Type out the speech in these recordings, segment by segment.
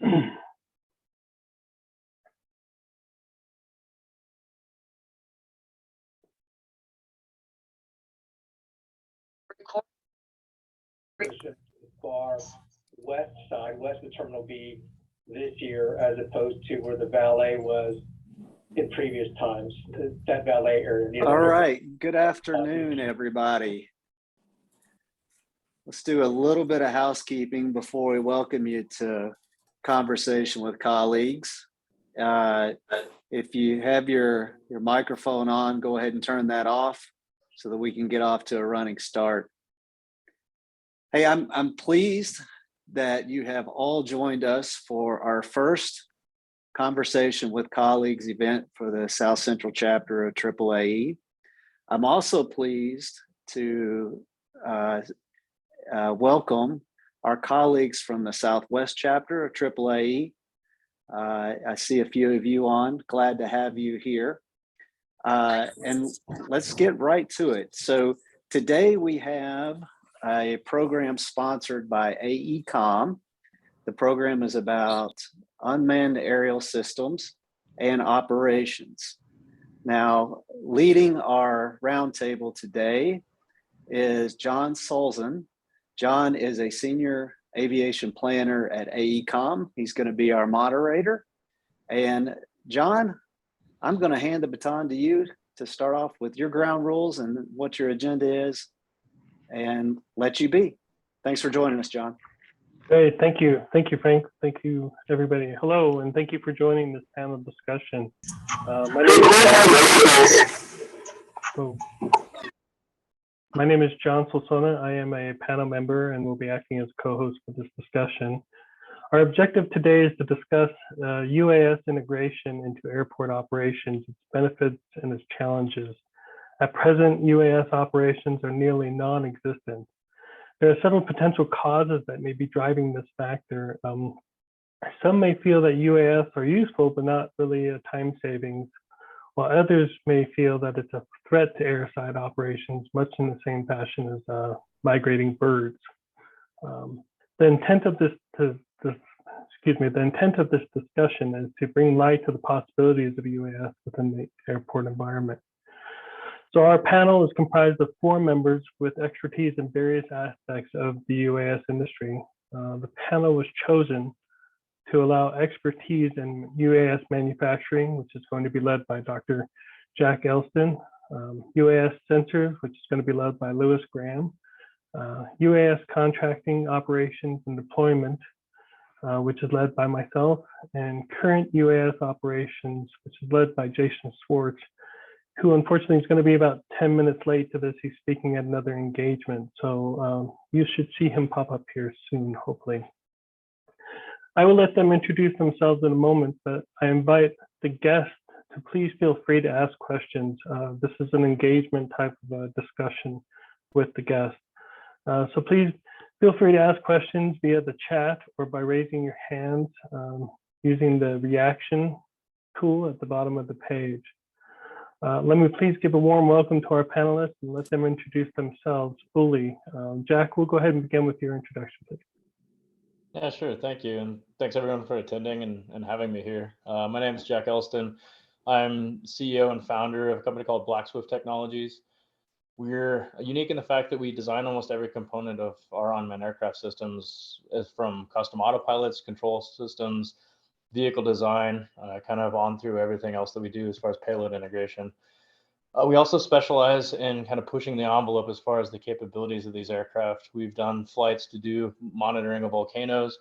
Far west side, west of Terminal B this year, as opposed to where the valet was in previous times, that valet area. All right, good afternoon, everybody. Let's do a little bit of housekeeping before we welcome you to Conversation with Colleagues. If you have your microphone on, go ahead and turn that off so that we can get off to a running start. Hey, I'm pleased that you have all joined us for our first Conversation with Colleagues event for the South Central chapter of AAAE. I'm also pleased to welcome our colleagues from the Southwest chapter of AAAE. I see a few of you on, glad to have you here. And let's get right to it. So today we have a program sponsored by AECOM. The program is about unmanned aerial systems and operations. Now, leading our roundtable today is John Solzhen. John is a senior aviation planner at AECOM. He's going to be our moderator. And John, I'm going to hand the baton to you to start off with your ground rules and what your agenda is, and let you be. Thanks for joining us, John. Great, thank you. Thank you, Frank. Thank you, everybody. Hello, and thank you for joining this panel discussion. My name is John Solzhen. I am a panel member and will be acting as co-host for this discussion. Our objective today is to discuss UAS integration into airport operations, its benefits and its challenges. At present, UAS operations are nearly non-existent. There are several potential causes that may be driving this factor. Some may feel that UAS are useful, but not really a time savings, while others may feel that it's a threat to airside operations, much in the same fashion as migrating birds. The intent of this discussion is to bring light to the possibilities of UAS within the airport environment. So our panel is comprised of 4 members with expertise in various aspects of the UAS industry. The panel was chosen to allow expertise in UAS manufacturing, which is going to be led by Dr. Jack Elston, UAS sensors, which is going to be led by Lewis Graham, UAS contracting, operations, and deployment, which is led by myself, and current UAS operations, which is led by Jason Swartz, who unfortunately is going to be about 10 minutes late to this. He's speaking at another engagement. So you should see him pop up here soon, hopefully. I will let them introduce themselves in a moment, but I invite the guests to please feel free to ask questions. This is an engagement type of a discussion with the guests. So please feel free to ask questions via the chat or by raising your hands using the reaction tool at the bottom of the page. Let me please give a warm welcome to our panelists and let them introduce themselves fully. Jack, we'll go ahead and begin with your introduction, please. Yeah, sure. Thank you. And thanks everyone for attending and having me here. My name is Jack Elston. I'm CEO and founder of a company called Black Swift Technologies. We're unique in the fact that we design almost every component of our unmanned aircraft systems, from custom autopilots, control systems, vehicle design, kind of on through everything else that we do as far as payload integration. We also specialize in kind of pushing the envelope as far as the capabilities of these aircraft. We've done flights to do monitoring of volcanoes,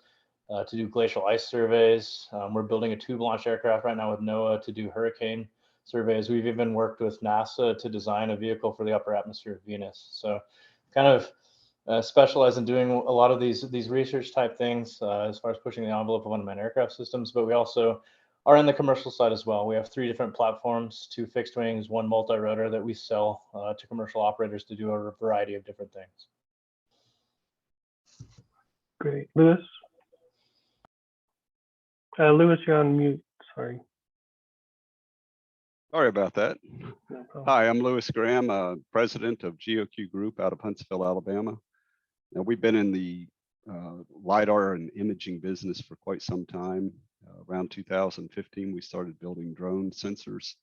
to do glacial ice surveys. We're building a tube launch aircraft right now with NOAA to do hurricane surveys. We've even worked with NASA to design a vehicle for the upper atmosphere of Venus. So kind of specialize in doing a lot of these research type things as far as pushing the envelope of unmanned aircraft systems, but we also are in the commercial side as well. We have 3 different platforms, 2 fixed wings, 1 multi-rotor that we sell to commercial operators to do a variety of different things. Great. Lewis? Lewis, you're on mute, sorry. Sorry about that. No problem. Hi, I'm Lewis Graham, president of GOQ Group out of Huntsville, Alabama. Now, we've been in the LiDAR and imaging business for quite some time. Around 2015, we started building drone sensors,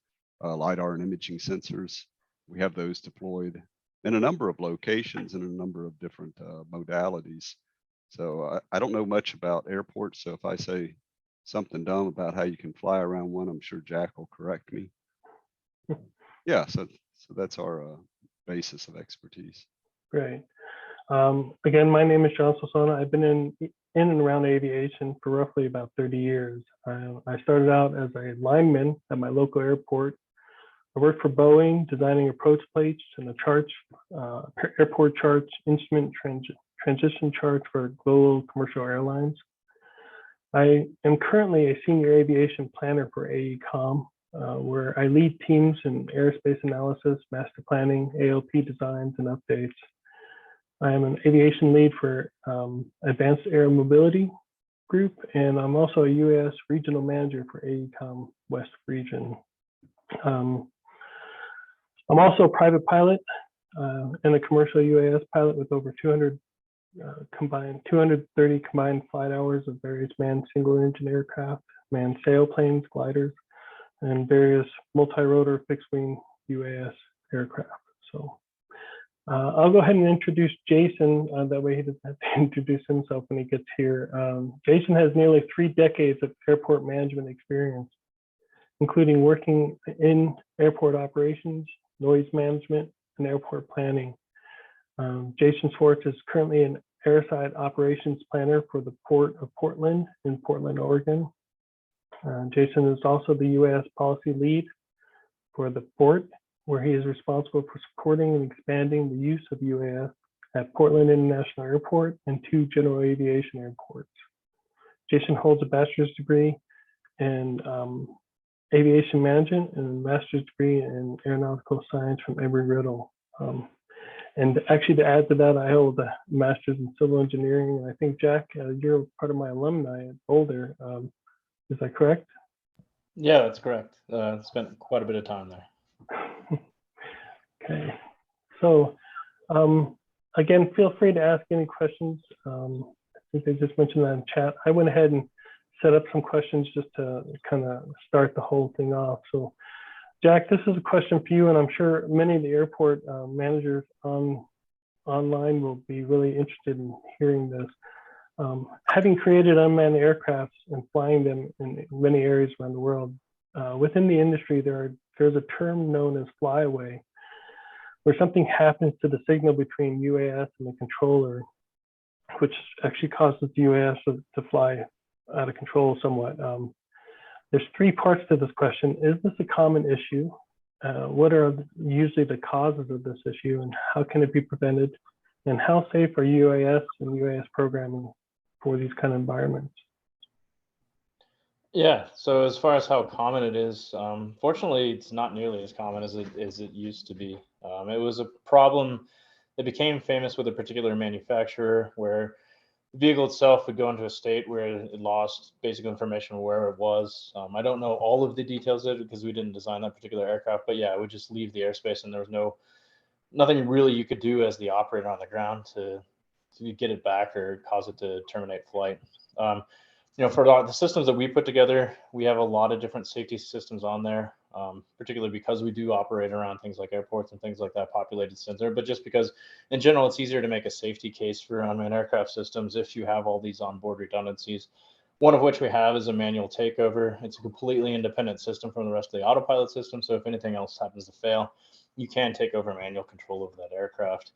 LiDAR and imaging sensors. We have those deployed in a number of locations and a number of different modalities. So I don't know much about airports. So if I say something dumb about how you can fly around one, I'm sure Jack will correct me. Yeah, so that's our basis of expertise. Great. Again, my name is John Sosona. I've been in and around aviation for roughly about 30 years. I started out as a lineman at my local airport. I worked for Boeing, designing approach plates and the charts, airport charts, instrument transition charts for global commercial airlines. I am currently a senior aviation planner for AECOM, where I lead teams in aerospace analysis, master planning, AOP designs, and updates. I am an aviation lead for Advanced Air Mobility Group, and I'm also a UAS regional manager for AECOM West Region. I'm also a private pilot and a commercial UAS pilot with over 230 combined flight hours of various manned single-engine aircraft, manned sailplanes, gliders, and various multi-rotor fixed-wing UAS aircraft. So I'll go ahead and introduce Jason. That way he doesn't have to introduce himself when he gets here. Jason has nearly 3 decades of airport management experience, including working in airport operations, noise management, and airport planning. Jason Swartz is currently an airside operations planner for the Port of Portland in Portland, Oregon. Jason is also the UAS policy lead for the port, where he is responsible for supporting and expanding the use of UAS at Portland International Airport and 2 general aviation airports. Jason holds a bachelor's degree in aviation management and a master's degree in aeronautical science from Embry-Riddle. And actually, to add to that, I hold a master's in civil engineering. And I think, Jack, you're part of my alumni at Boulder. Is that correct? Yeah, that's correct. Spent quite a bit of time there. Okay. So, again, feel free to ask any questions. I think they just mentioned that in chat. I went ahead and set up some questions just to kind of start the whole thing off. So, Jack, this is a question for you, and I'm sure many of the airport managers online will be really interested in hearing this. Having created unmanned aircrafts and flying them in many areas around the world, within the industry, there's a term known as flyaway, where something happens to the signal between UAS and the controller, which actually causes the UAS to fly out of control somewhat. There's 3 parts to this question. Is this a common issue? What are usually the causes of this issue, and how can it be prevented? And how safe are UAS and UAS programming for these kind of environments? Yeah, so as far as how common it is, fortunately, it's not nearly as common as it used to be. It was a problem that became famous with a particular manufacturer where the vehicle itself would go into a state where it lost basic information where it was. I don't know all of the details of it because we didn't design that particular aircraft, but yeah, it would just leave the airspace and there was nothing really you could do as the operator on the ground to get it back or cause it to terminate flight. For the systems that we put together, we have a lot of different safety systems on there, particularly because we do operate around things like airports and things like that, populated center, but just because in general, it's easier to make a safety case for unmanned aircraft systems if you have all these onboard redundancies. One of which we have is a manual takeover. It's a completely independent system from the rest of the autopilot system. So if anything else happens to fail, you can take over manual control of that aircraft.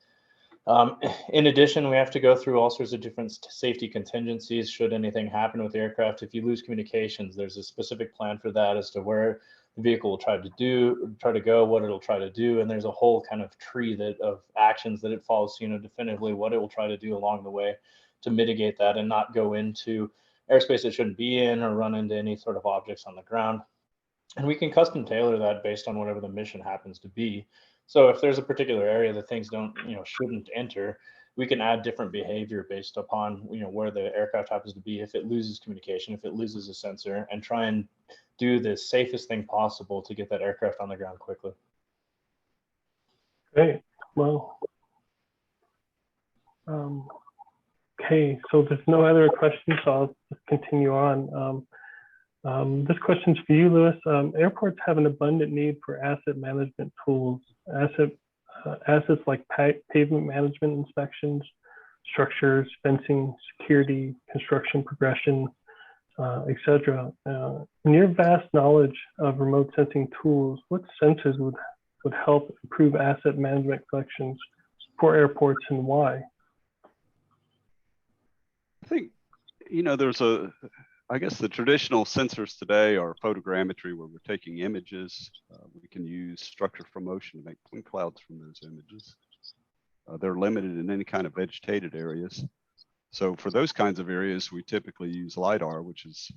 In addition, we have to go through all sorts of different safety contingencies should anything happen with the aircraft. If you lose communications, there's a specific plan for that as to where the vehicle will try to go, what it'll try to do, and there's a whole kind of tree of actions that it follows, definitively what it will try to do along the way to mitigate that and not go into airspace it shouldn't be in or run into any sort of objects on the ground. And we can custom tailor that based on whatever the mission happens to be. So if there's a particular area that things shouldn't enter, we can add different behavior based upon where the aircraft happens to be, if it loses communication, if it loses a sensor, and try and do the safest thing possible to get that aircraft on the ground quickly. Great. Well, Okay, so there's no other questions, so I'll just continue on. This question's for you, Lewis. Airports have an abundant need for asset management tools. Assets like pavement management inspections, structures, fencing, security, construction progression, etc. In your vast knowledge of remote sensing tools, what sensors would help improve asset management collections for airports, and why? I think, I guess the traditional sensors today are photogrammetry, where we're taking images. We can use structure from motion to make point clouds from those images. They're limited in any kind of vegetated areas. So for those kinds of areas, we typically use LiDAR, which is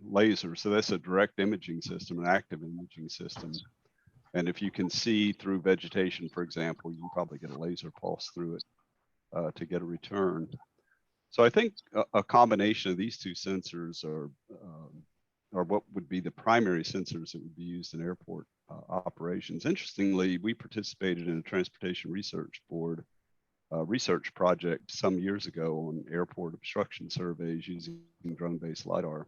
laser. So that's a direct imaging system, an active imaging system. And if you can see through vegetation, for example, you can probably get a laser pulse through it to get a return. So I think a combination of these two sensors are what would be the primary sensors that would be used in airport operations. Interestingly, we participated in a Transportation Research Board research project some years ago on airport obstruction surveys using drone-based LiDAR.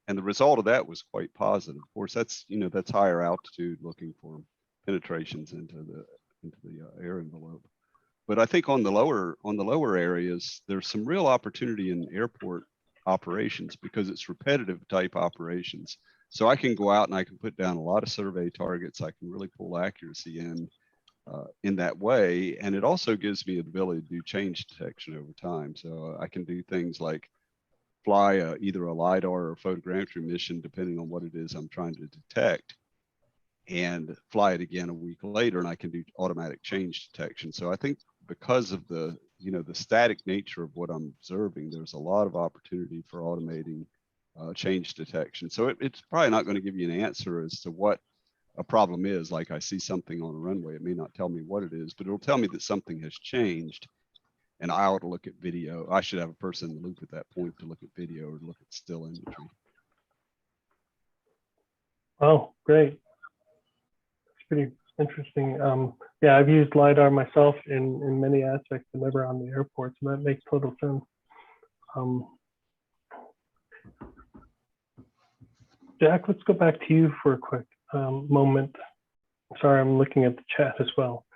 And the result of that was quite positive. Of course, that's higher altitude, looking for penetrations into the air envelope. But I think on the lower areas, there's some real opportunity in airport operations because it's repetitive type operations. So I can go out and I can put down a lot of survey targets. I can really pull accuracy in that way. And it also gives me the ability to do change detection over time. So I can do things like fly either a LiDAR or a photogrammetry mission, depending on what it is I'm trying to detect, and fly it again a week later, and I can do automatic change detection. So I think because of the static nature of what I'm observing, there's a lot of opportunity for automating change detection. So it's probably not going to give you an answer as to what a problem is. Like, I see something on a runway, it may not tell me what it is, but it'll tell me that something has changed, and I ought to look at video. I should have a person in the loop at that point to look at video or look at still imagery. Oh, great. It's pretty interesting. Yeah, I've used LiDAR myself in many aspects, but never on the airport, so that makes total sense. Jack, let's go back to you for a quick moment. Sorry, I'm looking at the chat as well.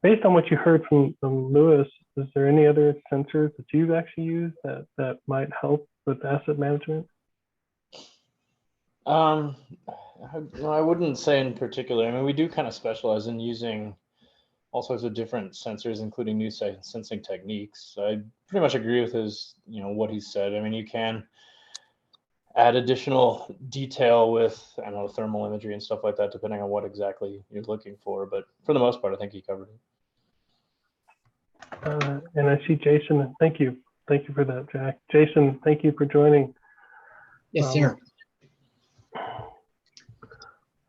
Based on what you heard from Lewis, is there any other sensors that you've actually used that might help with asset management? I wouldn't say in particular. I mean, we do kind of specialize in using all sorts of different sensors, including new sensing techniques. I pretty much agree with what he said. I mean, you can add additional detail with, I don't know, thermal imagery and stuff like that, depending on what exactly you're looking for. But for the most part, I think he covered it. And I see Jason. Thank you. Thank you for that, Jack. Jason, thank you for joining. Yes, sir.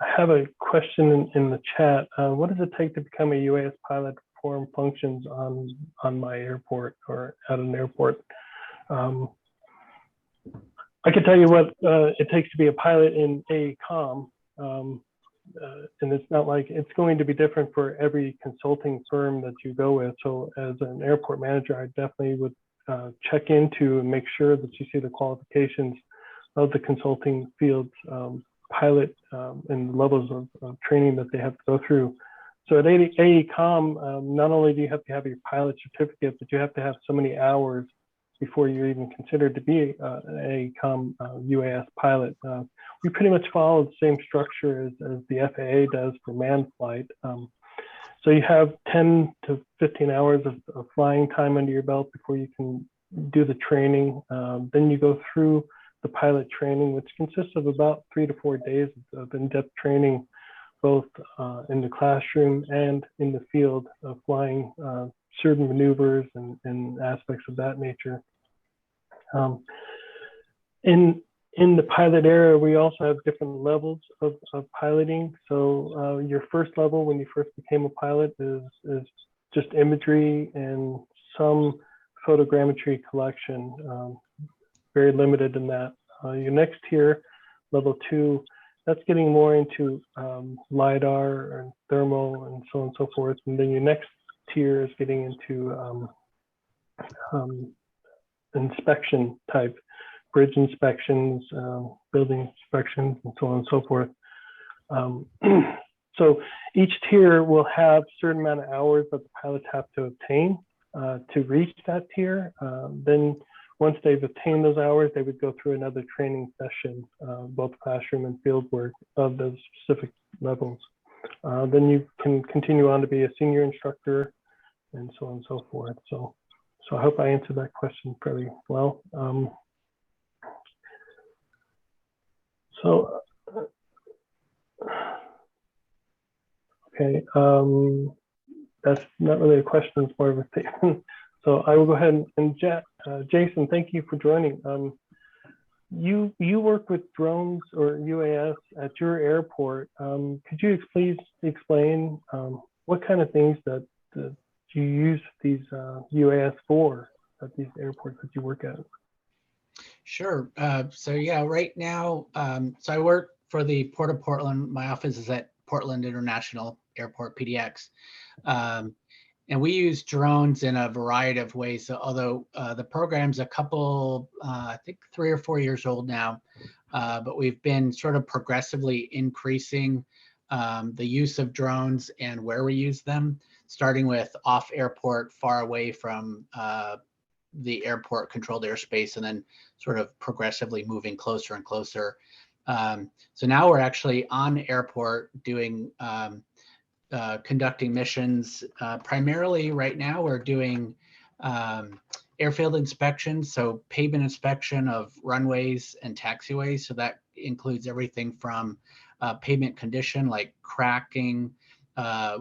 I have a question in the chat. What does it take to become a UAS pilot to perform functions on my airport or at an airport? I can tell you what it takes to be a pilot in AECOM. And it's not like it's going to be different for every consulting firm that you go with. So as an airport manager, I definitely would check into and make sure that you see the qualifications of the consulting field's pilot and levels of training that they have to go through. So at AECOM, not only do you have to have your pilot certificate, but you have to have so many hours before you're even considered to be an AECOM UAS pilot. We pretty much follow the same structure as the FAA does for manned flight. So you have 10 to 15 hours of flying time under your belt before you can do the training. Then you go through the pilot training, which consists of about 3 to 4 days of in-depth training, both in the classroom and in the field of flying certain maneuvers and aspects of that nature. In the pilot area, we also have different levels of piloting. So your first level when you first became a pilot is just imagery and some photogrammetry collection, very limited in that. Your next tier, level 2, that's getting more into LiDAR and thermal and so on and so forth. And then your next tier is getting into inspection type, bridge inspections, building inspections, and so on and so forth. So each tier will have a certain amount of hours that the pilots have to obtain to reach that tier. Then once they've obtained those hours, they would go through another training session, both classroom and field work of those specific levels. Then you can continue on to be a senior instructor and so on and so forth. So I hope I answered that question fairly well. Okay, that's not really a question, it's more of a statement. So I will go ahead and Jason, thank you for joining. You work with drones or UAS at your airport. Could you please explain what kind of things that you use these UAS for at these airports that you work at? Sure. So yeah, right now, so I work for the Port of Portland. My office is at Portland International Airport, PDX. And we use drones in a variety of ways. So although the program's a couple, I think 3 or 4 years old now, but we've been sort of progressively increasing the use of drones and where we use them, starting with off airport, far away from the airport controlled airspace, and then sort of progressively moving closer and closer. So now we're actually on airport doing conducting missions. Primarily right now we're doing airfield inspections, so pavement inspection of runways and taxiways. So that includes everything from pavement condition like cracking,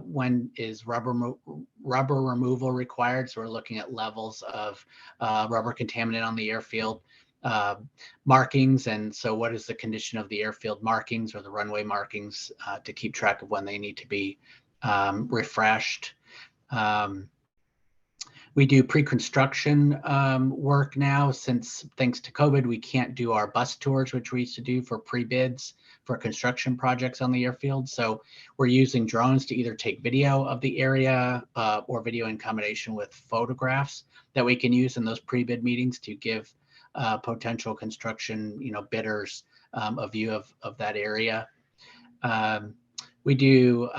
when is rubber removal required. So we're looking at levels of rubber contaminant on the airfield. Markings, and so what is the condition of the airfield markings or the runway markings to keep track of when they need to be refreshed. We do pre-construction work now, since thanks to COVID, we can't do our bus tours, which we used to do for pre-bids for construction projects on the airfield. So we're using drones to either take video of the area or video in combination with photographs that we can use in those pre-bid meetings to give potential construction, bidders a view of that area. We do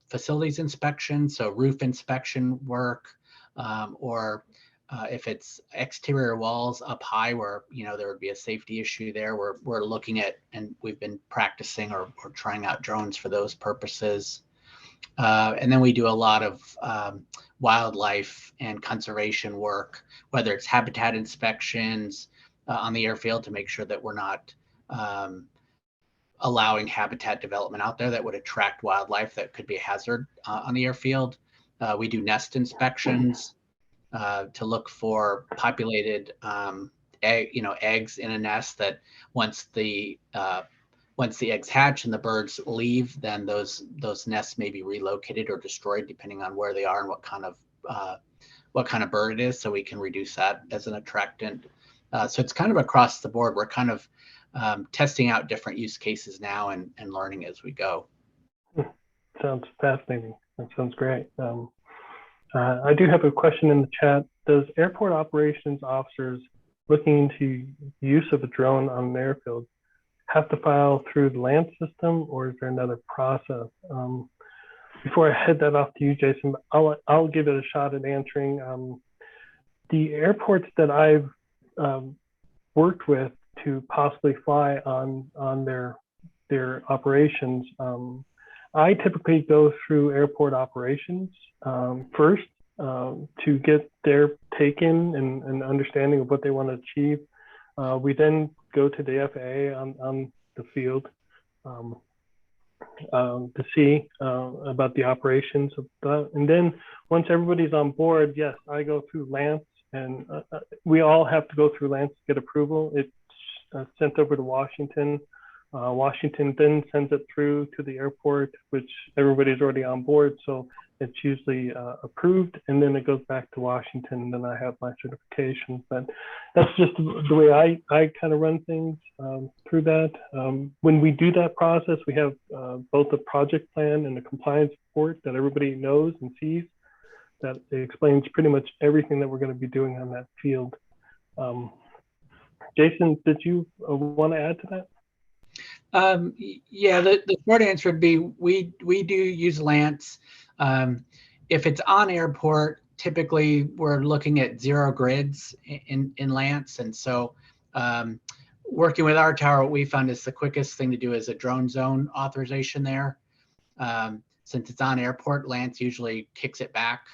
facilities inspection, so roof inspection work, or if it's exterior walls up high where there would be a safety issue there, we're looking at, and we've been practicing or trying out drones for those purposes. And then we do a lot of wildlife and conservation work, whether it's habitat inspections on the airfield to make sure that we're not allowing habitat development out there that would attract wildlife that could be a hazard on the airfield. We do nest inspections to look for populated eggs in a nest, that once the eggs hatch and the birds leave, then those nests may be relocated or destroyed depending on where they are and what kind of bird it is, so we can reduce that as an attractant. So it's kind of across the board. We're kind of testing out different use cases now and learning as we go. Sounds fascinating. That sounds great. I do have a question in the chat. Does airport operations officers looking into use of a drone on an airfield have to file through the land system, or is there another process? Before I head that off to you, Jason, I'll give it a shot at answering. The airports that I've worked with to possibly fly on their operations, I typically go through airport operations first to get their take-in and understanding of what they want to achieve. We then go to the FAA on the field to see about the operations of that. And then once everybody's on board, yes, I go through Lance, and we all have to go through Lance to get approval. It's sent over to Washington. Washington then sends it through to the airport, which everybody's already on board. So it's usually approved, and then it goes back to Washington, and then I have my certification. But that's just the way I kind of run things through that. When we do that process, we have both a project plan and a compliance report that everybody knows and sees. that explains pretty much everything that we're going to be doing on that field. Jason, did you want to add to that? Yeah, the short answer would be we do use Lance. If it's on airport, typically we're looking at 0 grids in Lance, and so working with our tower, what we found is the quickest thing to do is a drone zone authorization there. Since it's on airport, Lance usually kicks it back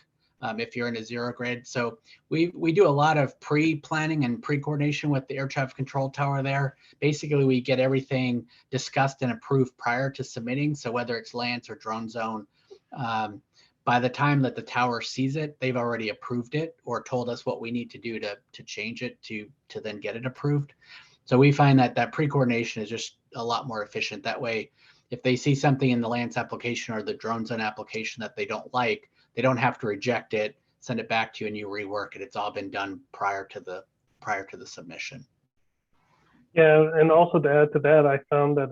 if you're in a 0 grid. So we do a lot of pre-planning and pre-coordination with the air traffic control tower there. Basically, we get everything discussed and approved prior to submitting. So whether it's Lance or drone zone, by the time that the tower sees it, they've already approved it or told us what we need to do to change it to then get it approved. So we find that pre-coordination is just a lot more efficient. That way, if they see something in the Lance application or the drone zone application that they don't like, they don't have to reject it, send it back to you, and you rework it. It's all been done prior to the submission. Yeah, and also to add to that, I found that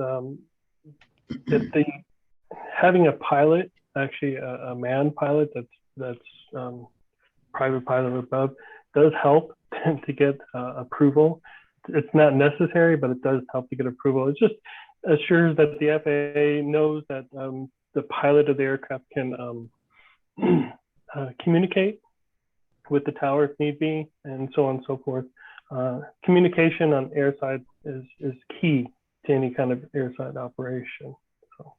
having a pilot, actually a manned pilot that's private pilot above, does help to get approval. It's not necessary, but it does help to get approval. It just assures that the FAA knows that the pilot of the aircraft can communicate with the tower if need be, and so on and so forth. Communication on airside is key to any kind of airside operation. So,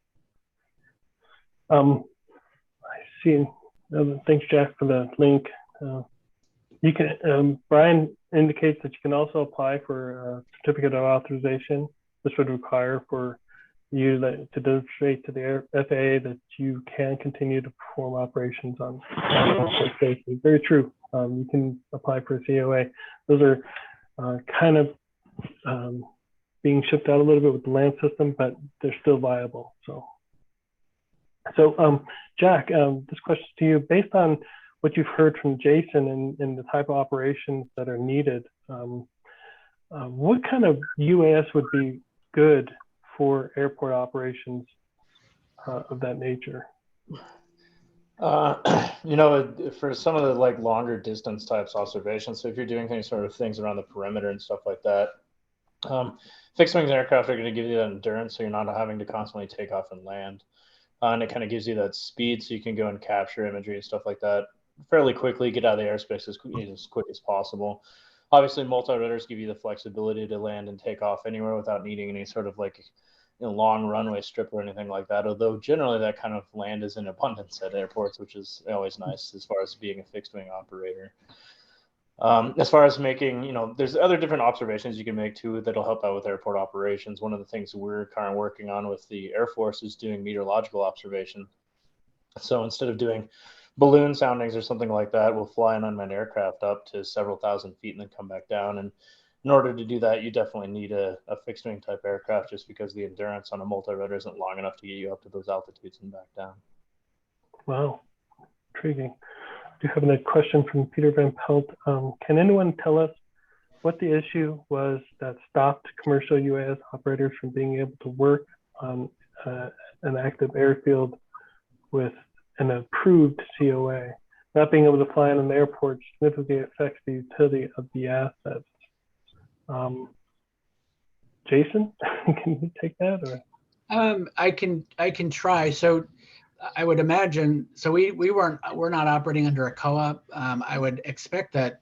I see. Thanks, Jack, for the link. You can. Brian indicates that you can also apply for a certificate of authorization. This would require for you to demonstrate to the FAA that you can continue to perform operations on safety. Very true. You can apply for a COA. Those are kind of being shipped out a little bit with the land system, but they're still viable. So Jack, this question to you. Based on what you've heard from Jason and the type of operations that are needed, what kind of UAS would be good for airport operations of that nature? For some of the longer distance types observations, so if you're doing any sort of things around the perimeter and stuff like that, fixed wings aircraft are going to give you that endurance, so you're not having to constantly take off and land. And it kind of gives you that speed, so you can go and capture imagery and stuff like that fairly quickly, get out of the airspace as quick as possible. Obviously, multi-rotorers give you the flexibility to land and take off anywhere without needing any sort of long runway strip or anything like that. Although generally that kind of land is in abundance at airports, which is always nice as far as being a fixed wing operator. As far as making, there's other different observations you can make too that'll help out with airport operations. One of the things we're kind of working on with the Air Force is doing meteorological observation. So instead of doing balloon soundings or something like that, we'll fly an unmanned aircraft up to several thousand feet and then come back down. And in order to do that, you definitely need a fixed wing type aircraft, just because the endurance on a multi-rotor isn't long enough to get you up to those altitudes and back down. Wow, intriguing. I do have a question from Peter Van Pelt. Can anyone tell us what the issue was that stopped commercial UAS operators from being able to work on an active airfield with an approved COA? Not being able to fly in an airport significantly affects the utility of the assets. Jason, can you take that? Or? I can try. So I would imagine, so we're not operating under a co-op. I would expect that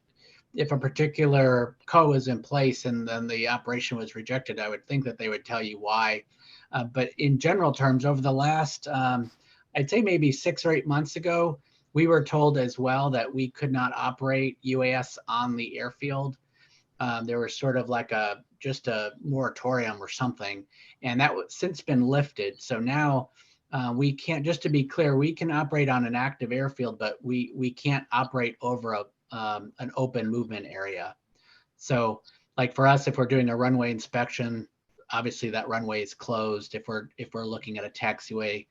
if a particular co is in place and then the operation was rejected, I would think that they would tell you why. But in general terms, over the last, I'd say maybe 6 or 8 months ago, we were told as well that we could not operate UAS on the airfield. There was sort of just a moratorium or something, and that was since been lifted. So now we can't, just to be clear, we can operate on an active airfield, but we can't operate over an open movement area. So for us, if we're doing a runway inspection, obviously that runway is closed. If we're looking at a taxiway,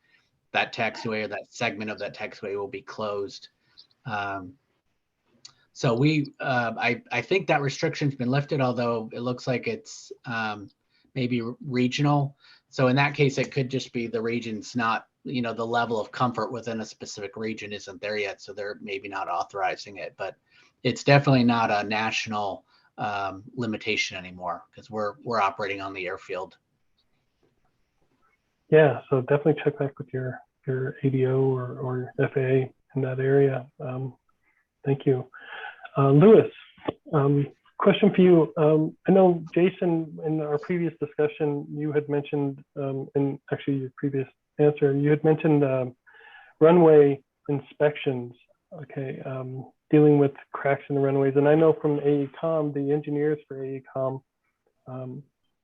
that taxiway or that segment of that taxiway will be closed. So I think that restriction's been lifted, although it looks like it's maybe regional. So in that case, it could just be the region's not, you know, the level of comfort within a specific region isn't there yet. So they're maybe not authorizing it, but it's definitely not a national limitation anymore because we're operating on the airfield. Yeah, so definitely check back with your ADO or FAA in that area. Thank you. Lewis, question for you. I know, Jason, in our previous discussion, you had mentioned, in actually your previous answer, you had mentioned runway inspections, okay, dealing with cracks in the runways. And I know from AECOM, the engineers for AECOM,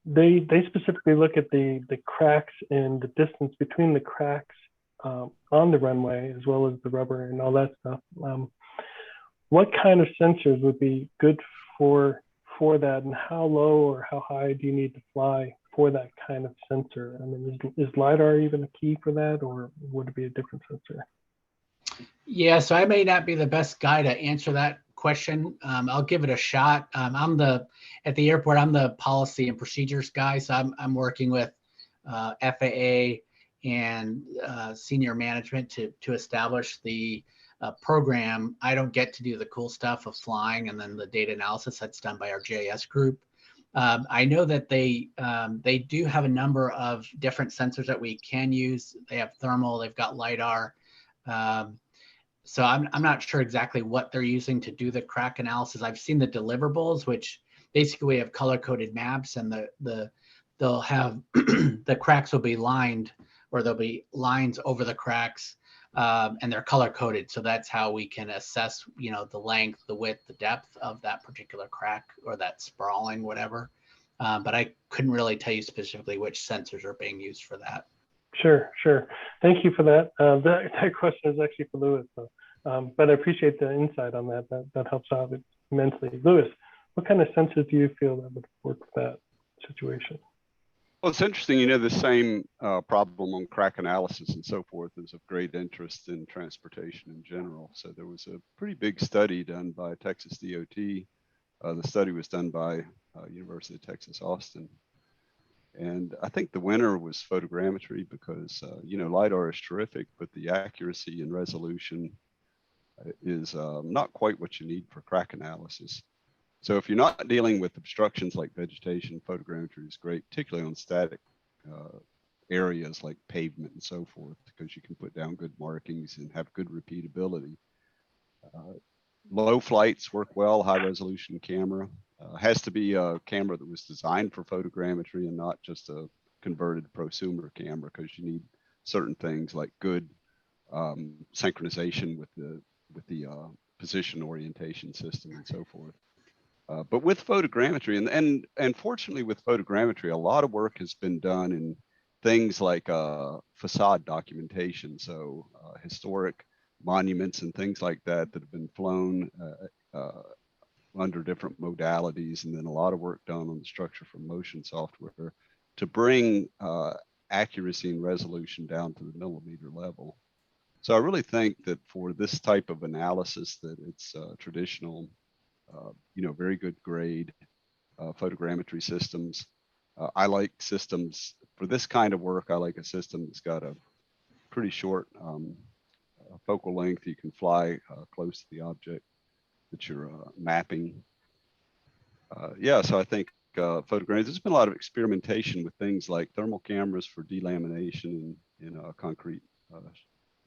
they specifically look at the cracks and the distance between the cracks on the runway, as well as the rubber and all that stuff. What kind of sensors would be good for that, and how low or how high do you need to fly for that kind of sensor? I mean, is LiDAR even a key for that, or would it be a different sensor? Yeah, so I may not be the best guy to answer that question. I'll give it a shot. At the airport, I'm the policy and procedures guy. So I'm working with FAA and senior management to establish the program. I don't get to do the cool stuff of flying and then the data analysis that's done by our GIS group. I know that they do have a number of different sensors that we can use. They have thermal, they've got LiDAR. So I'm not sure exactly what they're using to do the crack analysis. I've seen the deliverables, which basically we have color-coded maps, and they'll have the cracks will be lined, or there'll be lines over the cracks, and they're color-coded. So that's how we can assess, you know, the length, the width, the depth of that particular crack or that sprawling, whatever. But I couldn't really tell you specifically which sensors are being used for that. Sure. Thank you for that. That question is actually for Lewis, so, but I appreciate the insight on that. That helps out immensely. Lewis, what kind of sensors do you feel that would work with that situation? Well, it's interesting, you know, the same problem on crack analysis and so forth is of great interest in transportation in general. So there was a pretty big study done by Texas DOT. The study was done by University of Texas, Austin. And I think the winner was photogrammetry because, you know, LiDAR is terrific, but the accuracy and resolution is not quite what you need for crack analysis. So if you're not dealing with obstructions like vegetation, photogrammetry is great, particularly on static areas like pavement and so forth, because you can put down good markings and have good repeatability. Low flights work well, high resolution camera. Has to be a camera that was designed for photogrammetry and not just a converted prosumer camera, because you need certain things like good synchronization with the position orientation system and so forth. But with photogrammetry, and fortunately with photogrammetry, a lot of work has been done in things like facade documentation. So historic monuments and things like that have been flown under different modalities, and then a lot of work done on the structure from motion software to bring accuracy and resolution down to the millimeter level. So I really think that for this type of analysis that it's traditional, you know, very good grade photogrammetry systems. I like systems for this kind of work. I like a system that's got a pretty short focal length. You can fly close to the object that you're mapping. Yeah, so I think photogrammetry, there's been a lot of experimentation with things like thermal cameras for delamination in concrete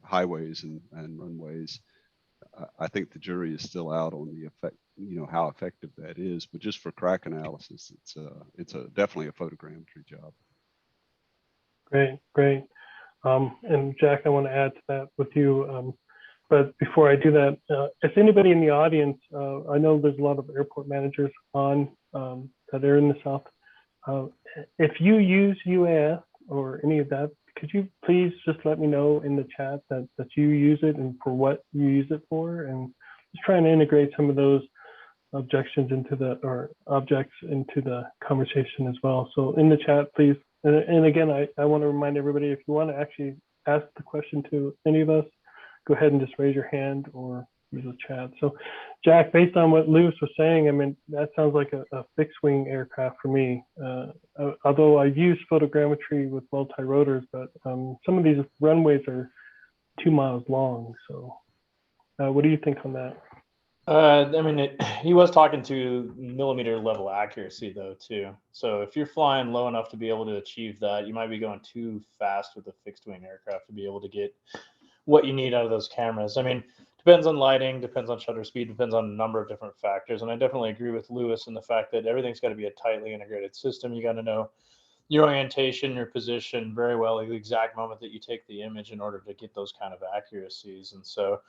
highways and runways. I think the jury is still out on the effect, you know, how effective that is, but just for crack analysis, it's definitely a photogrammetry job. Great. And Jack, I want to add to that with you. But before I do that, if anybody in the audience, I know there's a lot of airport managers on that are in the South. If you use UAS or any of that, could you please just let me know in the chat that you use it and for what you use it for, and just trying to integrate some of those objections into or objects into the conversation as well. So in the chat, please. And again, I want to remind everybody, if you want to actually ask the question to any of us, go ahead and just raise your hand or use the chat. So, Jack, based on what Lewis was saying, I mean, that sounds like a fixed wing aircraft for me. Although I've used photogrammetry with multi-rotors, but some of these runways are 2 miles long. So what do you think on that? I mean, he was talking to millimeter level accuracy though too. So if you're flying low enough to be able to achieve that, you might be going too fast with a fixed wing aircraft to be able to get what you need out of those cameras. I mean, depends on lighting, depends on shutter speed, depends on a number of different factors. And I definitely agree with Lewis in the fact that everything's got to be a tightly integrated system. You got to know your orientation, your position very well at the exact moment that you take the image in order to get those kind of accuracies. And so,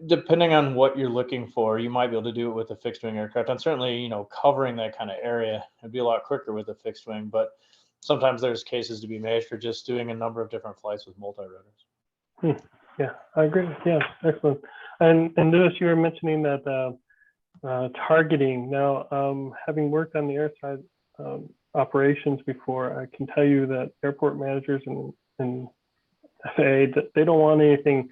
depending on what you're looking for, you might be able to do it with a fixed wing aircraft. And certainly, covering that kind of area would be a lot quicker with a fixed wing. But sometimes there's cases to be made for just doing a number of different flights with multi-rotors. Yeah, I agree. Yeah, excellent. And Lewis, you were mentioning that targeting. Now, having worked on the airside operations before, I can tell you that airport managers and FAA, they don't want anything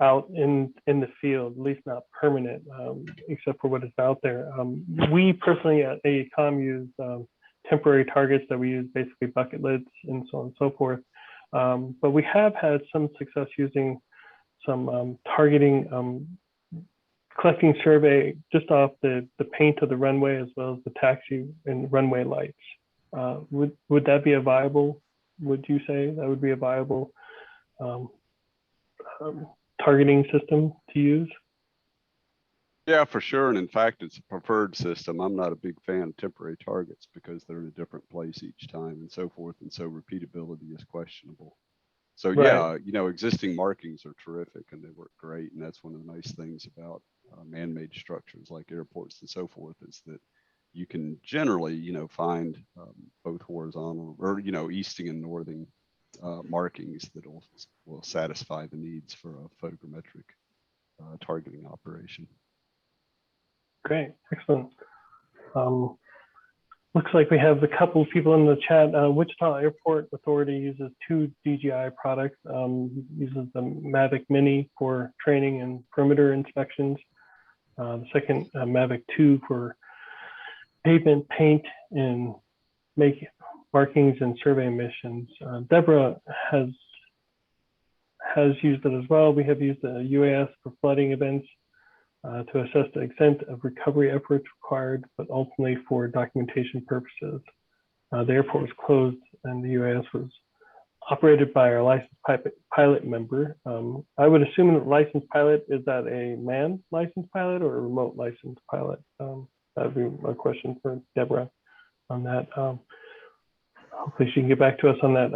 out in the field, at least not permanent, except for what is out there. We personally at AECOM use temporary targets that we use, basically bucket lists and so on and so forth. But we have had some success using some targeting, collecting survey just off the paint of the runway as well as the taxi and runway lights. Would that be a viable, would you say that would be a viable targeting system to use? Yeah, for sure. And in fact, it's a preferred system. I'm not a big fan of temporary targets because they're in a different place each time and so forth. And so repeatability is questionable. So Right. yeah, existing markings are terrific and they work great. And that's one of the nice things about man-made structures like airports and so forth is that you can generally, find both horizontal or, easting and northing markings that will satisfy the needs for a photogrammetric targeting operation. Great, excellent. Looks like we have a couple of people in the chat. Wichita Airport Authority uses 2 DJI products, uses the Mavic Mini for training and perimeter inspections. The second, Mavic 2 for pavement paint and make markings and survey missions. Deborah has used it as well. We have used the UAS for flooding events to assess the extent of recovery efforts required, but ultimately for documentation purposes. The airport was closed and the UAS was operated by our licensed pilot member. I would assume that licensed pilot, is that a manned licensed pilot or a remote licensed pilot? That would be a question for Deborah on that. Hopefully she can get back to us on that.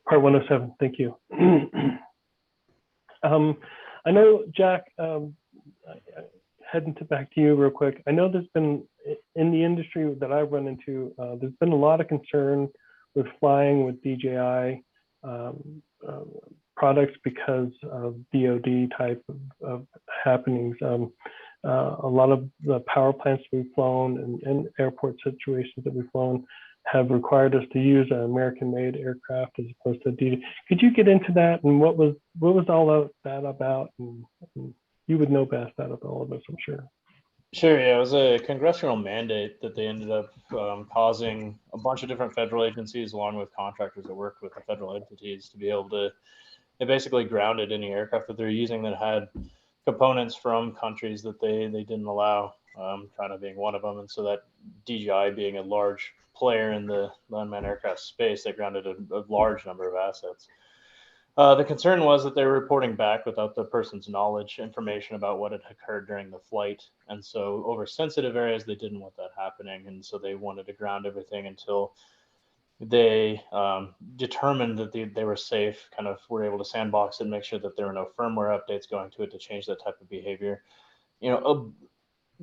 Part 107, thank you. I know, Jack, heading back to you real quick. I know there's been, in the industry that I've run into, there's been a lot of concern with flying with DJI products because of DoD type of happenings. A lot of the power plants we've flown and airport situations that we've flown have required us to use an American-made aircraft as opposed to DJI. Could you get into that and what was all of that about? And you would know best out of all of us, I'm sure. Sure, yeah, it was a congressional mandate that they ended up causing a bunch of different federal agencies, along with contractors that work with the federal entities, to be able to, they basically grounded any aircraft that they're using that had components from countries that they didn't allow, China being one of them. And so that DJI being a large player in the unmanned aircraft space, they grounded a large number of assets. The concern was that they were reporting back without the person's knowledge, information about what had occurred during the flight. And so over sensitive areas, they didn't want that happening. And so they wanted to ground everything until they determined that they were safe, kind of were able to sandbox it and make sure that there were no firmware updates going to it to change that type of behavior.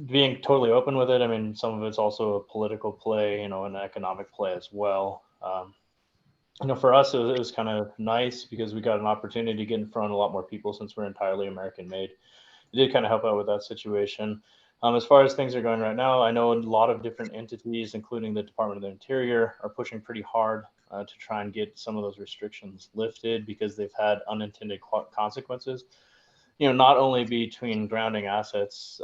Being totally open with it, I mean, some of it's also a political play, an economic play as well. For us, it was kind of nice because we got an opportunity to get in front of a lot more people since we're entirely American made. It did kind of help out with that situation. As far as things are going right now, I know a lot of different entities, including the Department of the Interior, are pushing pretty hard to try and get some of those restrictions lifted because they've had unintended consequences. not only between grounding assets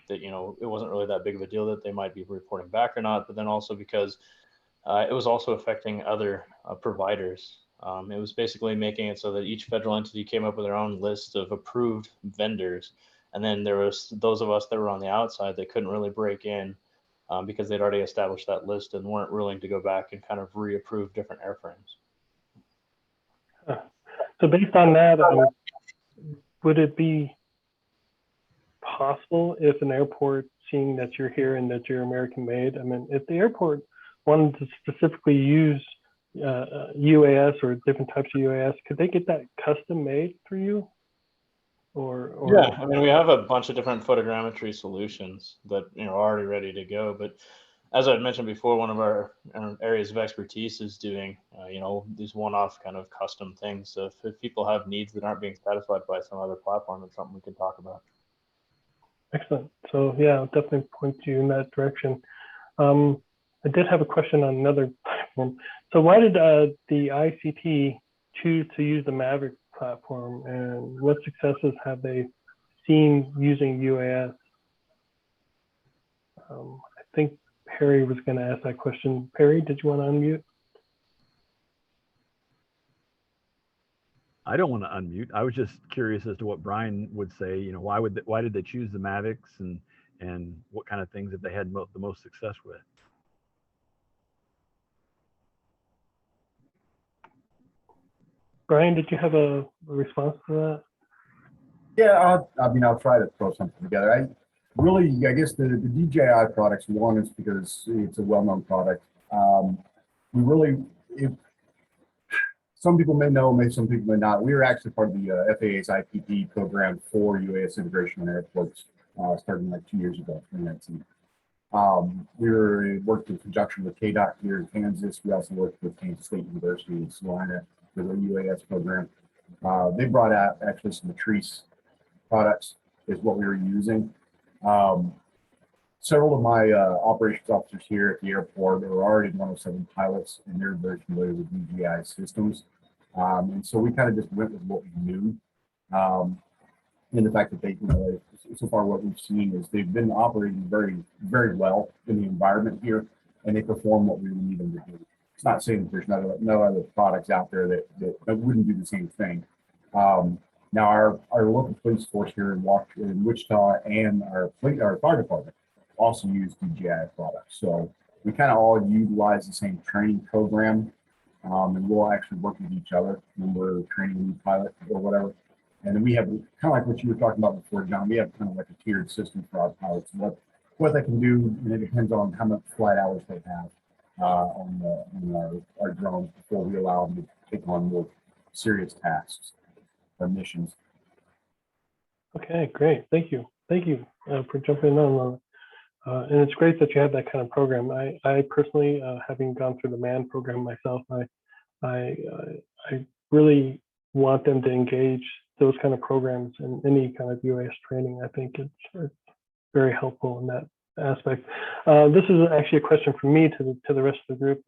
that, it wasn't really that big of a deal that they might be reporting back or not, but then also because it was also affecting other providers. It was basically making it so that each federal entity came up with their own list of approved vendors. And then there was those of us that were on the outside that couldn't really break in because they'd already established that list and weren't willing to go back and kind of reapprove different airframes. So based on that, would it be possible if an airport, seeing that you're here and that you're American made, I mean, if the airport wanted to specifically use UAS or different types of UAS, could they get that custom made for you? Or yeah, I mean, we have a bunch of different photogrammetry solutions that are already ready to go. But as I mentioned before, one of our areas of expertise is doing these one-off kind of custom things. So if people have needs that aren't being satisfied by some other platform, it's something we can talk about. Excellent. So yeah, I'll definitely point you in that direction. I did have a question on another platform. So why did the ICT choose to use the Maverick platform, and what successes have they seen using UAS? I think Perry was going to ask that question. Perry, did you want to unmute? I don't want to unmute. I was just curious as to what Brian would say. Why did they choose the Mavics, and what kind of things have they had the most success with? Brian, did you have a response to that? Yeah, I'll try to throw something together. I guess the DJI products, one is because it's a well-known product. Some people may know, maybe some people may not. We were actually part of the FAA's IPP program for UAS integration on airports, starting like 2 years ago, 2019. We worked in conjunction with KDOT here in Kansas. We also worked with Kansas State University in Salina for the UAS program. They brought out actually some Matrice products is what we were using. Several of my operations officers here at the airport are already 107 pilots, and they're very familiar with DJI systems. And so we kind of just went with what we knew. And the fact that they, so far what we've seen is they've been operating very, very well in the environment here, and they perform what we need them to do. It's not saying that there's no other products out there that wouldn't do the same thing. Now our local police force here in Wichita and our fire department also use DJI products. So we kind of all utilize the same training program, and we'll actually work with each other when we're training a new pilot or whatever. And then we have kind of like what you were talking about before, John. We have kind of like a tiered system for our pilots. What they can do, and it depends on how much flight hours they have on our drones before we allow them to take on more serious tasks or missions. Okay, great. Thank you. Thank you for jumping on. And it's great that you have that kind of program. I personally, having gone through the MAN program myself, I really want them to engage those kind of programs in any kind of UAS training. I think it's very helpful in that aspect. This is actually a question from me to the rest of the group.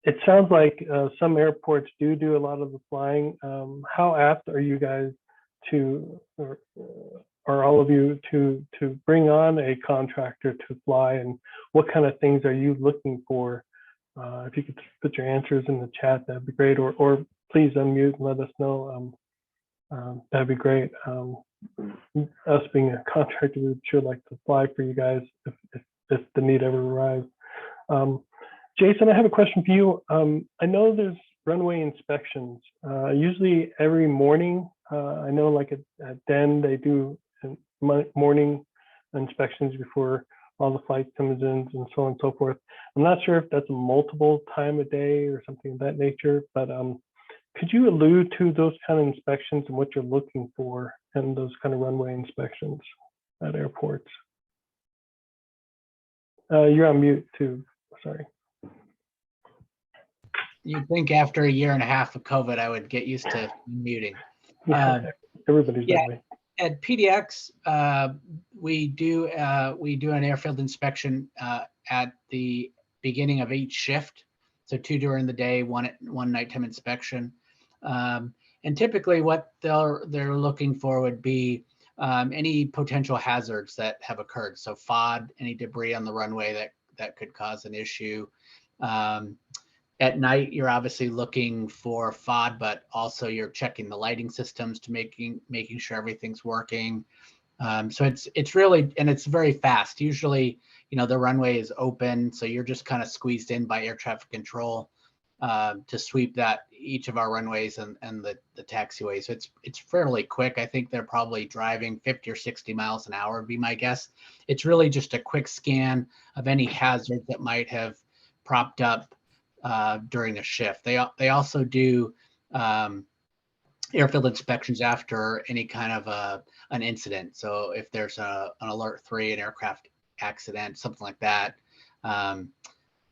It sounds like some airports do a lot of the flying. How apt are you guys to, or are all of you to bring on a contractor to fly, and what kind of things are you looking for? If you could put your answers in the chat, that'd be great, or please unmute and let us know. That'd be great. Us being a contractor, we'd sure like to fly for you guys if the need ever arrives. Jason, I have a question for you. I know there's runway inspections, usually every morning. I know like at Den, they do morning inspections before all the flight comes in and so on and so forth. I'm not sure if that's a multiple time a day or something of that nature, but could you allude to those kind of inspections and what you're looking for in those kind of runway inspections at airports? You're on mute too, sorry. You'd think after a year and a half of COVID, I would get used to muting. Everybody's that way. At PDX, we do an airfield inspection at the beginning of each shift. So 2 during the day, one nighttime inspection. And typically what they're looking for would be any potential hazards that have occurred. So FOD, any debris on the runway that could cause an issue. At night, you're obviously looking for FOD, but also you're checking the lighting systems to making sure everything's working. So it's really, and it's very fast. Usually, the runway is open, so you're just kind of squeezed in by air traffic control to sweep each of our runways and the taxiways. So it's fairly quick. I think they're probably driving 50 or 60 miles an hour would be my guess. It's really just a quick scan of any hazard that might have propped up during a shift. They also do airfield inspections after any kind of an incident. So if there's an alert 3, an aircraft accident, something like that,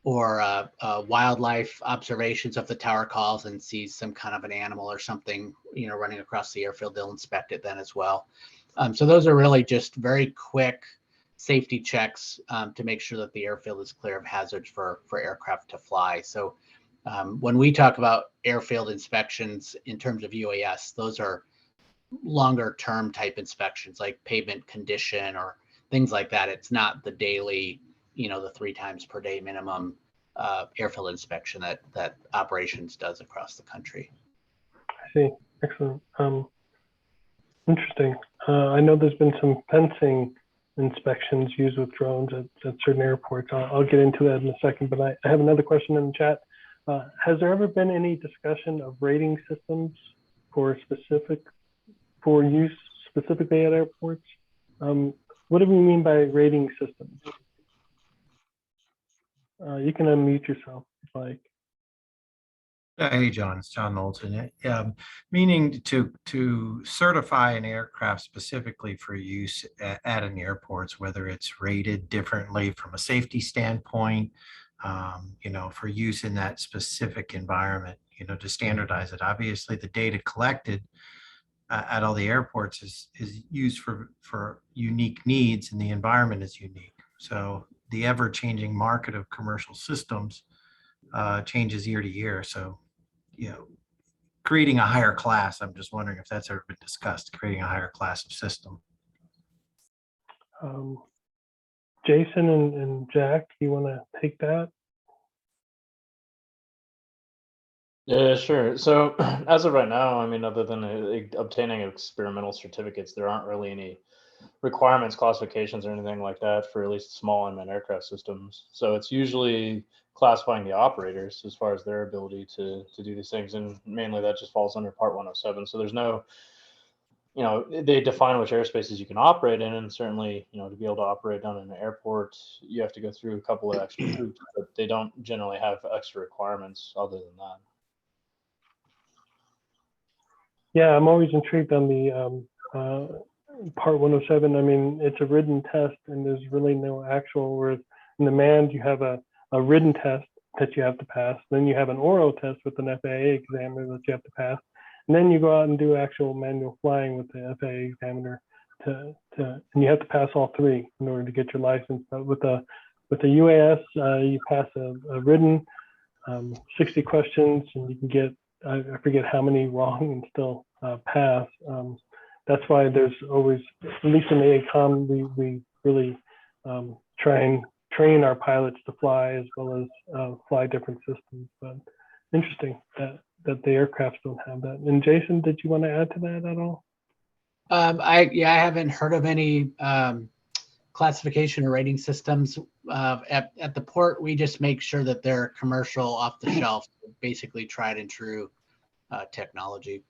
or wildlife observations, of the tower calls and sees some kind of an animal or something, running across the airfield, they'll inspect it then as well. So those are really just very quick safety checks to make sure that the airfield is clear of hazards for aircraft to fly. So when we talk about airfield inspections in terms of UAS, those are longer term type inspections like pavement condition or things like that. It's not the daily, the 3 times per day minimum airfield inspection that operations does across the country. I see. Excellent. Interesting. I know there's been some fencing inspections used with drones at certain airports. I'll get into that in a second, but I have another question in the chat. Has there ever been any discussion of rating systems for use specifically at airports? What do we mean by rating systems? You can unmute yourself if you like. Hey, John, it's John Knowlton. Meaning to certify an aircraft specifically for use at an airport, whether it's rated differently from a safety standpoint, for use in that specific environment, to standardize it. Obviously, the data collected at all the airports is used for unique needs, and the environment is unique. So the ever-changing market of commercial systems changes year to year. So, creating a higher class, I'm just wondering if that's ever been discussed, creating a higher class of system. Jason and Jack, you want to take that? Yeah, sure. So as of right now, I mean, other than obtaining experimental certificates, there aren't really any requirements, classifications, or anything like that for at least small unmanned aircraft systems. So it's usually classifying the operators as far as their ability to do these things, and mainly that just falls under Part 107. So there's no, they define which airspaces you can operate in, and certainly, to be able to operate down in an airport, you have to go through a couple of extra hoops, but they don't generally have extra requirements other than that. Yeah, I'm always intrigued on the Part 107. I mean, it's a written test and there's really no actual, whereas in the manned, you have a written test that you have to pass. Then you have an oral test with an FAA examiner that you have to pass. And then you go out and do actual manual flying with the FAA examiner and you have to pass all 3 in order to get your license. But with the UAS, you pass a written 60 questions and you can get, I forget how many wrong and still pass. That's why there's always, at least in the ACOM, we really try and train our pilots to fly as well as fly different systems. But interesting that the aircrafts don't have that. And Jason, did you want to add to that at all? I haven't heard of any classification or rating systems. At the port, we just make sure that they're commercial, off the shelf, basically tried and true technology.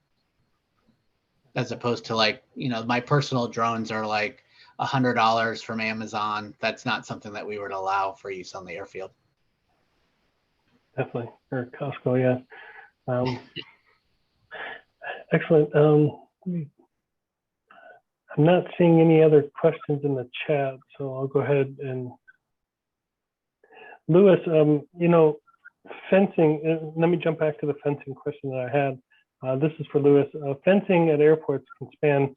As opposed to my personal drones are like $100 from Amazon. That's not something that we would allow for use on the airfield. Definitely, or Costco, yeah. Excellent. I'm not seeing any other questions in the chat, so I'll go ahead and Lewis, fencing, let me jump back to the fencing question that I had. This is for Lewis. Fencing at airports can span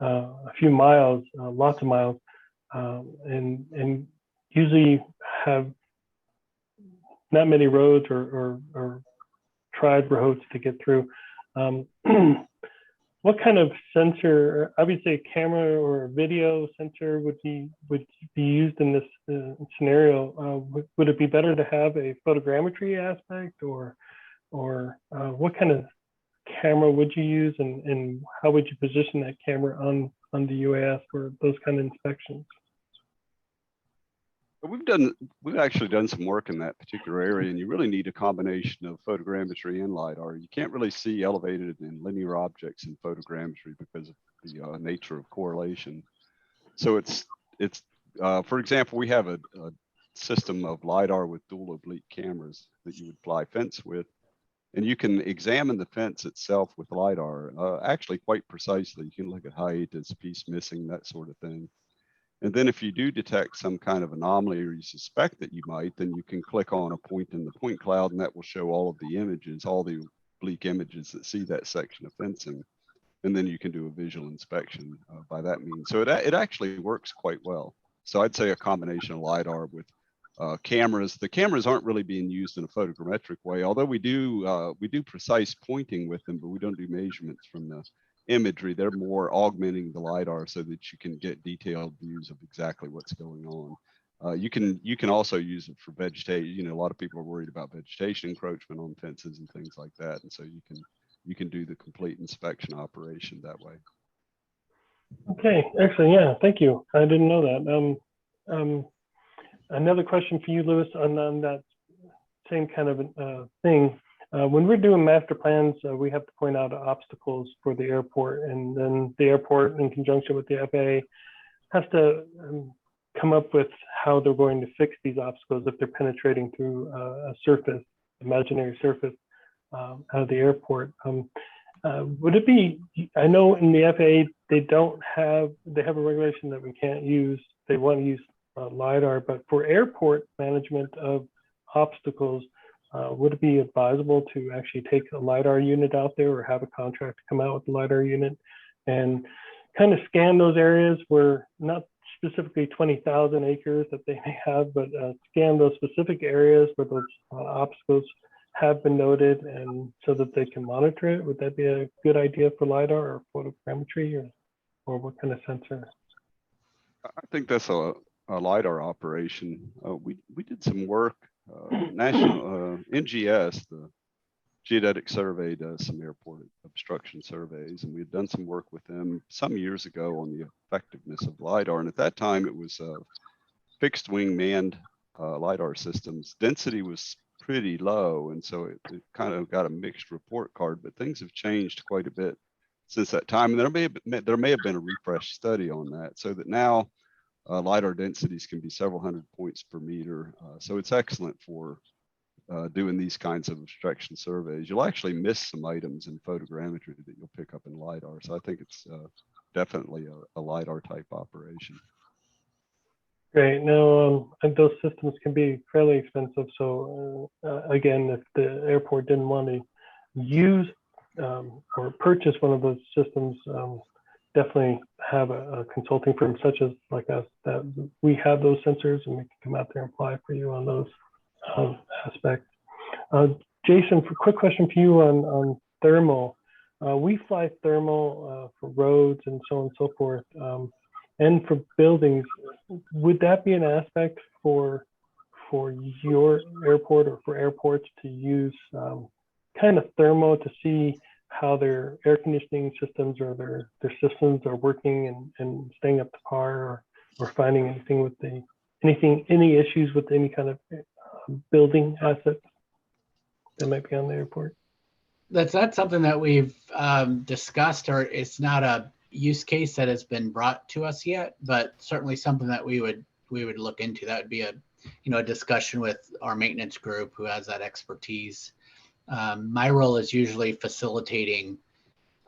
a few miles, lots of miles, and usually have not many roads or tried roads to get through. Um, what kind of sensor, obviously a camera or a video sensor would be used in this scenario? Would it be better to have a photogrammetry aspect, or what kind of camera would you use, and how would you position that camera on the UAS for those kind of inspections? We've actually done some work in that particular area, and you really need a combination of photogrammetry and LiDAR. You can't really see elevated and linear objects in photogrammetry because of the nature of correlation. So for example, we have a system of LiDAR with dual oblique cameras that you would fly fence with, and you can examine the fence itself with LiDAR actually quite precisely. You can look at height, is a piece missing, that sort of thing. And then if you do detect some kind of anomaly, or you suspect that you might, then you can click on a point in the point cloud, and that will show all of the images, all the oblique images that see that section of fencing. And then you can do a visual inspection by that means. So it actually works quite well. So I'd say a combination of LiDAR with cameras. The cameras aren't really being used in a photogrammetric way, although we do precise pointing with them, but we don't do measurements from the imagery. They're more augmenting the LiDAR so that you can get detailed views of exactly what's going on. You can also use it for vegetation. You know, a lot of people are worried about vegetation encroachment on fences and things like that, and so you can do the complete inspection operation that way. Okay, excellent. Yeah, thank you. I didn't know that. Another question for you, Lewis, on that same kind of thing. When we're doing master plans, we have to point out obstacles for the airport, and then the airport, in conjunction with the FAA, has to come up with how they're going to fix these obstacles if they're penetrating through a surface, imaginary surface out of the airport. Would it be, I know in the FAA, they have a regulation that we can't use, they want to use LiDAR, but for airport management of obstacles, would it be advisable to actually take a LiDAR unit out there, or have a contract come out with the LiDAR unit and kind of scan those areas where, not specifically 20,000 acres that they may have, but scan those specific areas where those obstacles have been noted, and so that they can monitor it? Would that be a good idea for LiDAR or photogrammetry, or what kind of sensor? I think that's a LiDAR operation. We did some work. National NGS, the Geodetic Survey, does some airport obstruction surveys, and we had done some work with them some years ago on the effectiveness of LiDAR. And at that time, it was fixed wing manned LiDAR systems. Density was pretty low, and so it kind of got a mixed report card. But things have changed quite a bit since that time, and there may have been a refresh study on that, so that now LiDAR densities can be several hundred points per meter. So it's excellent for doing these kinds of obstruction surveys. You'll actually miss some items in photogrammetry that you'll pick up in LiDAR. So I think it's definitely a LiDAR type operation. Great. Now, and those systems can be fairly expensive. So again, if the airport didn't want to use or purchase one of those systems, definitely have a consulting firm such as like us, that we have those sensors, and we can come out there and apply for you on those aspects. Jason, for quick question for you on thermal. We fly thermal for roads and so on and so forth, and for buildings. Would that be an aspect for your airport, or for airports to use kind of thermal to see how their air conditioning systems or their systems are working and staying up to par, or finding anything with any issues with any kind of building assets that might be on the airport? That's not something that we've discussed, or it's not a use case that has been brought to us yet, but certainly something that we would look into. That would be a discussion with our maintenance group who has that expertise. My role is usually facilitating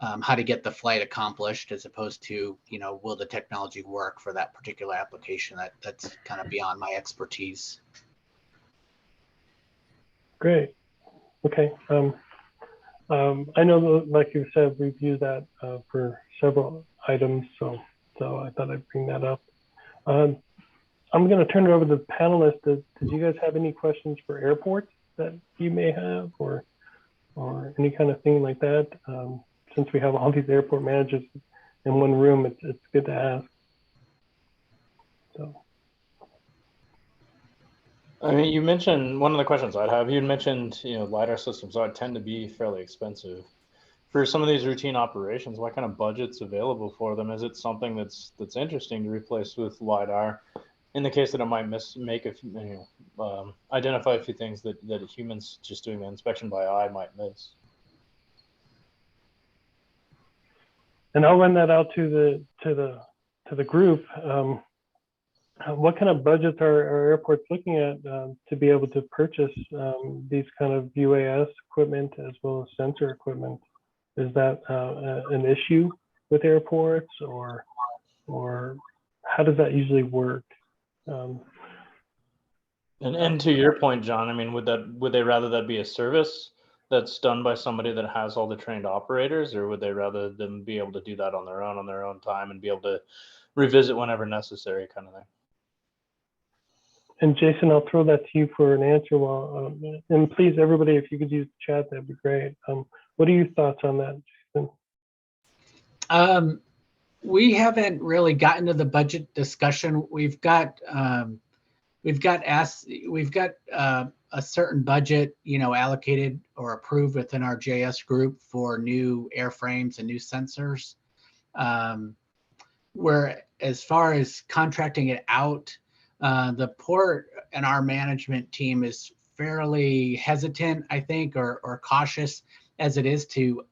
how to get the flight accomplished, as opposed to, will the technology work for that particular application? That's kind of beyond my expertise. Great. Okay. I know, like you said, we've used that for several items, so I thought I'd bring that up. I'm going to turn it over to the panelists. Did you guys have any questions for airports that you may have, or or any kind of thing like that? Since we have all these airport managers in one room, it's good to ask. So. I mean, you mentioned one of the questions I'd have. You mentioned, LiDAR systems tend to be fairly expensive. For some of these routine operations, what kind of budget's available for them? Is it something that's interesting to replace with LiDAR? In the case that it might identify a few things that humans just doing the inspection by eye might miss. And I'll run that out to the group. What kind of budgets are airports looking at to be able to purchase these kind of UAS equipment as well as sensor equipment? Is that an issue with airports, or how does that usually work? And to your point, John, I mean, would they rather that be a service that's done by somebody that has all the trained operators, or would they rather them be able to do that on their own time and be able to revisit whenever necessary, kind of thing? And Jason, I'll throw that to you for an answer. And please, everybody, if you could use the chat, that'd be great. What are your thoughts on that, Jason? We haven't really gotten to the budget discussion. We've got a certain budget, allocated or approved within our JS group for new airframes and new sensors. Where as far as contracting it out, the port and our management team is fairly hesitant, I think, or cautious as it is to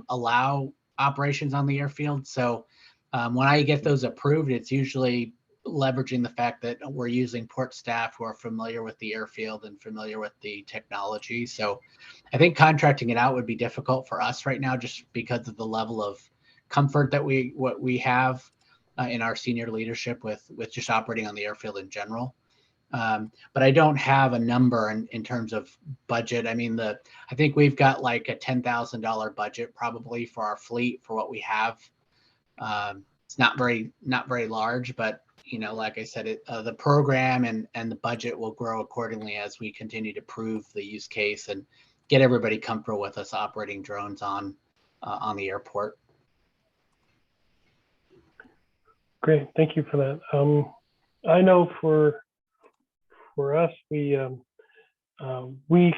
allow operations on the airfield. So when I get those approved, it's usually leveraging the fact that we're using port staff who are familiar with the airfield and familiar with the technology. So I think contracting it out would be difficult for us right now, just because of the level of comfort that we have in our senior leadership with just operating on the airfield in general. But I don't have a number in terms of budget. I mean, I think we've got like a $10,000 budget probably for our fleet for what we have. It's not very large, but like I said, the program and the budget will grow accordingly as we continue to prove the use case and get everybody comfortable with us operating drones on the airport. Great, thank you for that. I know for us, we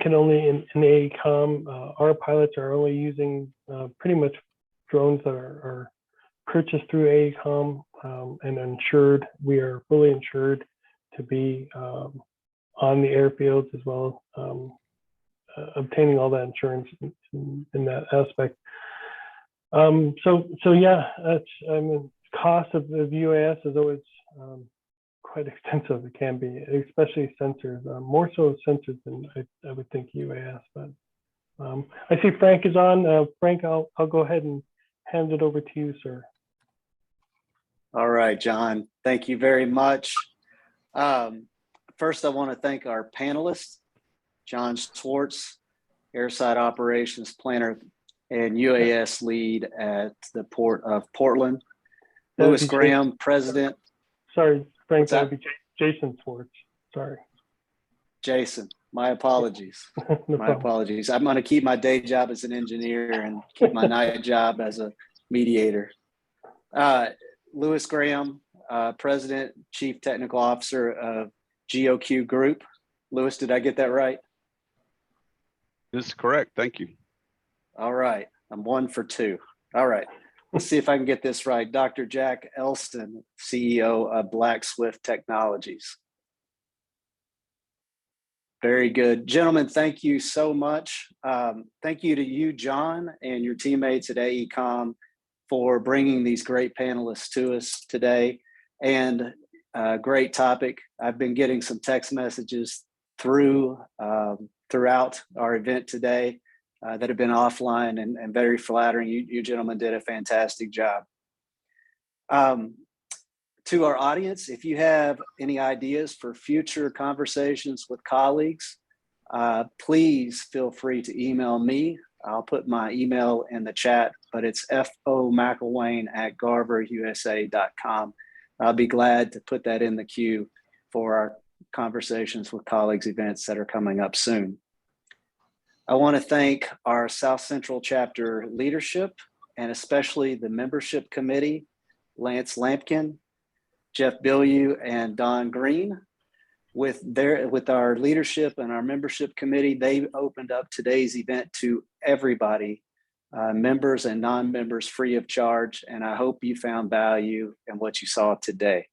can only in AECOM, our pilots are only using pretty much drones that are purchased through AECOM and insured. We are fully insured to be on the airfields, as well as obtaining all that insurance in that aspect. So yeah, cost of the UAS is always quite extensive. It can be, especially sensors, more so sensors than I would think UAS. But I see Frank is on. Frank, I'll go ahead and hand it over to you, sir. All right, John, thank you very much. First, I want to thank our panelists, John Schwartz, Airside Operations Planner and UAS Lead at the Port of Portland, Louis Graham, President. Sorry, Frank, that would be Jason Schwartz. Sorry. Jason, my apologies. No my apologies. I'm going to keep my day job as an engineer and keep my night job as a mediator. Louis Graham, President, Chief Technical Officer of GOQ Group. Louis, did I get that right? This is correct. Thank you. All right. I'm 1 for 2. All right. Let's see if I can get this right. Dr. Jack Elston, CEO of Black Swift Technologies. Very good. Gentlemen, thank you so much. Thank you to you, John, and your teammates at AECOM for bringing these great panelists to us today. And great topic. I've been getting some text messages throughout our event today that have been offline and very flattering. You gentlemen did a fantastic job. To our audience, if you have any ideas for future conversations with colleagues, please feel free to email me. I'll put my email in the chat, but it's fomcilwain@garverusa.com. I'll be glad to put that in the queue for our conversations with colleagues events that are coming up soon. I want to thank our South Central chapter leadership and especially the membership committee, Lance Lampkin, Jeff Bilyeu, and Don Green. With our leadership and our membership committee, they opened up today's event to everybody, members and non-members, free of charge. And I hope you found value in what you saw today.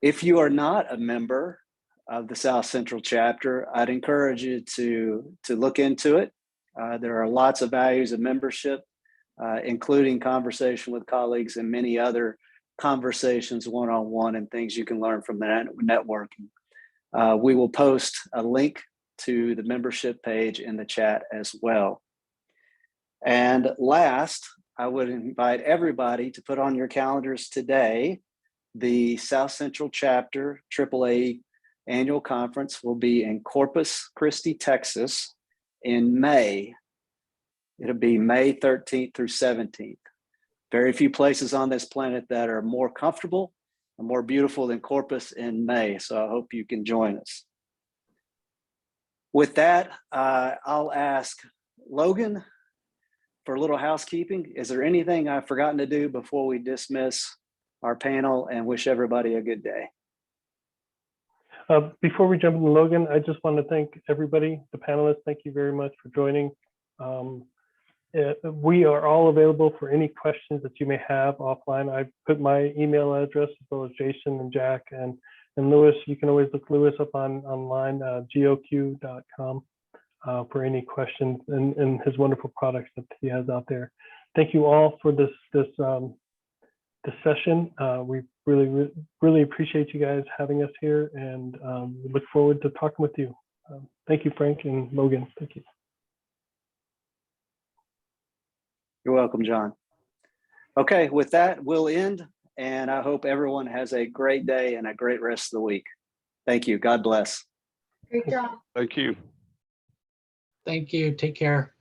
If you are not a member of the South Central chapter, I'd encourage you to look into it. There are lots of values of membership, including conversation with colleagues and many other conversations one-on-one and things you can learn from that networking. We will post a link to the membership page in the chat as well. And last, I would invite everybody to put on your calendars today, the South Central Chapter AAA Annual Conference will be in Corpus Christi, Texas in May. It'll be May 13th through 17th. Very few places on this planet that are more comfortable and more beautiful than Corpus in May. So I hope you can join us. With that, I'll ask Logan for a little housekeeping. Is there anything I've forgotten to do before we dismiss our panel and wish everybody a good day? Before we jump into Logan, I just want to thank everybody, the panelists. Thank you very much for joining. We are all available for any questions that you may have offline. I've put my email address as well as Jason and Jack and Lewis. You can always look Lewis up online, goq.com, for any questions and his wonderful products that he has out there. Thank you all for this session. We really appreciate you guys having us here, and we look forward to talking with you. Thank you, Frank and Logan. Thank you. You're welcome, John. Okay, with that, we'll end, and I hope everyone has a great day and a great rest of the week. Thank you. God bless. Great job. Thank you. Thank you. Take care.